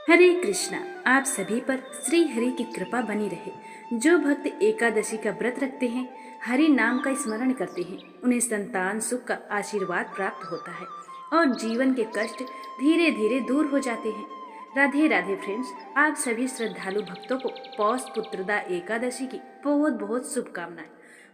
हरे कृष्णा। आप सभी पर श्री हरि की कृपा बनी रहे। जो भक्त एकादशी का व्रत रखते हैं, हरि नाम का स्मरण करते हैं, उन्हें संतान सुख का आशीर्वाद प्राप्त होता है और जीवन के कष्ट धीरे धीरे दूर हो जाते हैं। राधे राधे फ्रेंड्स, आप सभी श्रद्धालु भक्तों को पौष पुत्रदा एकादशी की बहुत बहुत शुभकामनाएं।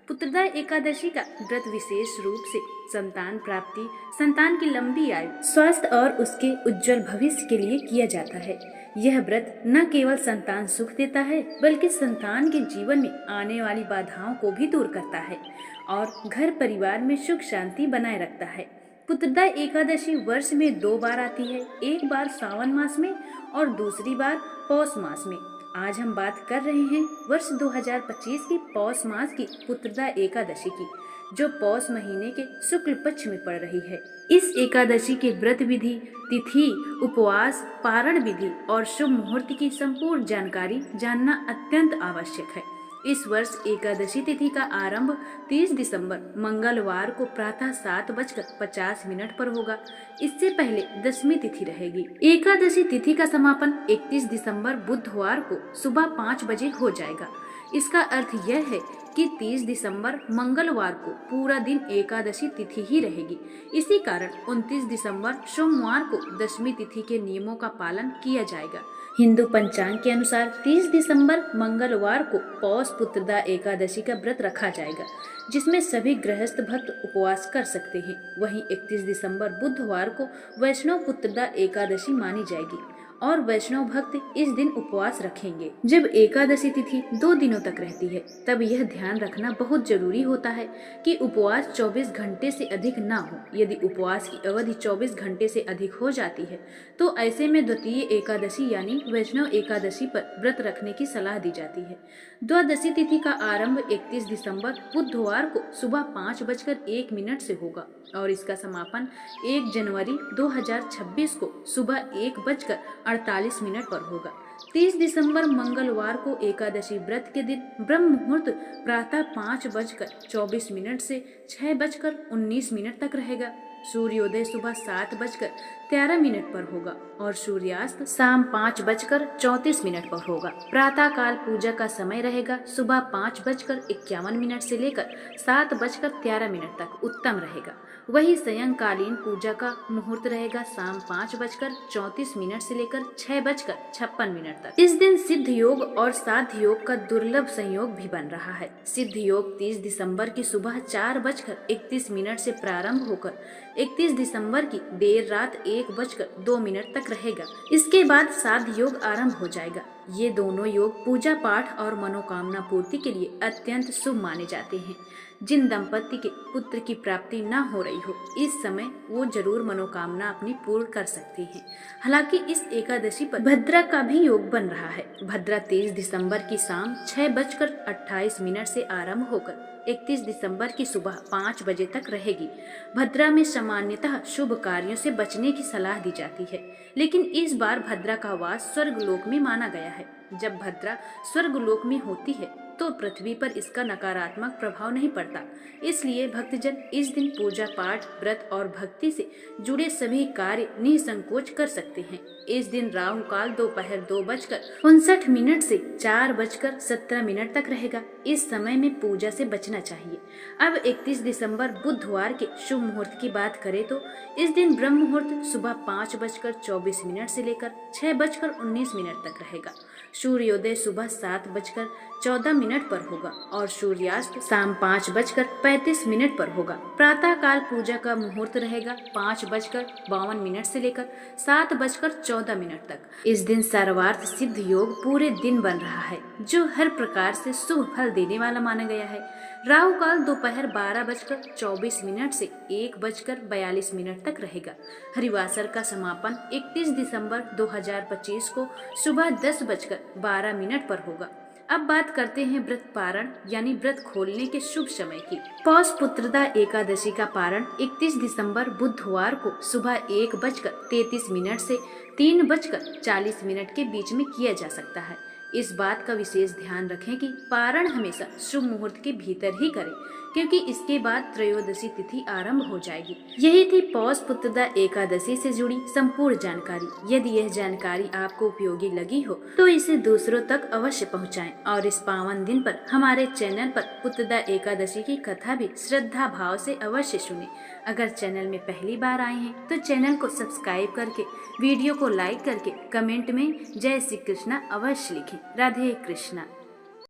पुत्रदा एकादशी का व्रत विशेष रूप से संतान प्राप्ति, संतान की लंबी आयु, स्वास्थ्य और उसके उज्जवल भविष्य के लिए किया जाता है। यह व्रत न केवल संतान सुख देता है, बल्कि संतान के जीवन में आने वाली बाधाओं को भी दूर करता है और घर परिवार में सुख शांति बनाए रखता है। पुत्रदा एकादशी वर्ष में 2 बार आती है, एक बार सावन मास में और दूसरी बार पौष मास में। आज हम बात कर रहे हैं वर्ष 2025 की पौष मास की पुत्रदा एकादशी की, जो पौष महीने के शुक्ल पक्ष में पड़ रही है। इस एकादशी के व्रत विधि, तिथि, उपवास, पारण विधि और शुभ मुहूर्त की संपूर्ण जानकारी जानना अत्यंत आवश्यक है। इस वर्ष एकादशी तिथि का आरंभ 30 दिसंबर मंगलवार को प्रातः 7:50 पर होगा। इससे पहले दशमी तिथि रहेगी। एकादशी तिथि का समापन 31 दिसंबर बुधवार को सुबह 5 बजे हो जाएगा। इसका अर्थ यह है कि 30 दिसंबर मंगलवार को पूरा दिन एकादशी तिथि ही रहेगी। इसी कारण 29 दिसंबर सोमवार को दशमी तिथि के नियमों का पालन किया जाएगा। हिंदू पंचांग के अनुसार 30 दिसंबर मंगलवार को पौष पुत्रदा एकादशी का व्रत रखा जाएगा, जिसमें सभी गृहस्थ भक्त उपवास कर सकते हैं। वहीं 31 दिसंबर बुधवार को वैष्णव पुत्रदा एकादशी मानी जाएगी और वैष्णव भक्त इस दिन उपवास रखेंगे। जब एकादशी तिथि 2 दिनों तक रहती है, तब यह ध्यान रखना बहुत जरूरी होता है कि उपवास 24 घंटे से अधिक ना हो। यदि उपवास की अवधि 24 घंटे से अधिक हो जाती है, तो ऐसे में द्वितीय एकादशी यानी वैष्णव एकादशी पर व्रत रखने की सलाह दी जाती है। द्वादशी तिथि का आरंभ 31 दिसंबर बुधवार को सुबह 5:01 से होगा और इसका समापन 1 जनवरी 2026 को सुबह 1:48 पर होगा। 30 दिसंबर मंगलवार को एकादशी व्रत के दिन ब्रह्म मुहूर्त प्रातः 5:24 से 6:19 तक रहेगा। सूर्योदय सुबह 7:13 पर होगा और सूर्यास्त शाम 5:34 पर होगा। प्रातः काल पूजा का समय रहेगा सुबह 5:51 से लेकर 7:13 तक उत्तम रहेगा। वही सायंकालीन पूजा का मुहूर्त रहेगा शाम 5:34 से लेकर 6:56 तक। इस दिन सिद्ध योग और साध्य योग का दुर्लभ संयोग भी बन रहा है। सिद्ध योग 30 दिसंबर की सुबह 4:31 से प्रारंभ होकर 31 दिसंबर की देर रात 1:02 तक रहेगा। इसके बाद साध्य योग आरंभ हो जाएगा। ये दोनों योग पूजा पाठ और मनोकामना पूर्ति के लिए अत्यंत शुभ माने जाते हैं। जिन दंपति के पुत्र की प्राप्ति न हो रही हो, इस समय वो जरूर मनोकामना अपनी पूर्ण कर सकते हैं। हालांकि इस एकादशी पर भद्रा का भी योग बन रहा है। भद्रा 23 दिसंबर की शाम 6:28 से आरंभ होकर 31 दिसंबर की सुबह 5 बजे तक रहेगी। भद्रा में सामान्यतः शुभ कार्यों से बचने की सलाह दी जाती है, लेकिन इस बार भद्रा का वास स्वर्गलोक में माना गया है। जब भद्रा स्वर्गलोक में होती है तो पृथ्वी पर इसका नकारात्मक प्रभाव नहीं पड़ता। इसलिए भक्तजन इस दिन पूजा पाठ, व्रत और भक्ति से जुड़े सभी कार्य निसंकोच कर सकते हैं। इस दिन राहु काल दोपहर 2:59 से 4:17 तक रहेगा। इस समय में पूजा से बचना चाहिए। अब 31 दिसंबर बुधवार के शुभ मुहूर्त की बात करें तो इस दिन ब्रह्म मुहूर्त सुबह 5:24 से लेकर 6:19 तक रहेगा। सूर्योदय सुबह 7:14 पर होगा और सूर्यास्त शाम 5:35 पर होगा। प्रातः काल पूजा का मुहूर्त रहेगा 5:52 से लेकर 7:14 तक। इस दिन सर्वार्थ सिद्ध योग पूरे दिन बन रहा है, जो हर प्रकार से शुभ फल देने वाला माना गया है। राहु काल दोपहर 12:24 से 1:42 तक रहेगा। हरिवासर का समापन 31 दिसंबर 2025 को सुबह 10:12 पर होगा। अब बात करते हैं व्रत पारण यानी व्रत खोलने के शुभ समय की। पौष पुत्रदा एकादशी का पारण 31 दिसंबर बुधवार को सुबह 1:33 से 3:40 के बीच में किया जा सकता है। इस बात का विशेष ध्यान रखें कि पारण हमेशा शुभ मुहूर्त के भीतर ही करें, क्योंकि इसके बाद त्रयोदशी तिथि आरंभ हो जाएगी। यही थी पौष पुत्रदा एकादशी से जुड़ी संपूर्ण जानकारी। यदि यह जानकारी आपको उपयोगी लगी हो तो इसे दूसरों तक अवश्य पहुंचाएं और इस पावन दिन पर हमारे चैनल पर पुत्रदा एकादशी की कथा भी श्रद्धा भाव से अवश्य सुने। अगर चैनल में पहली बार आए हैं तो चैनल को सब्सक्राइब करके, वीडियो को लाइक करके, कमेंट में जय श्री कृष्णा अवश्य लिखें। राधे कृष्णा।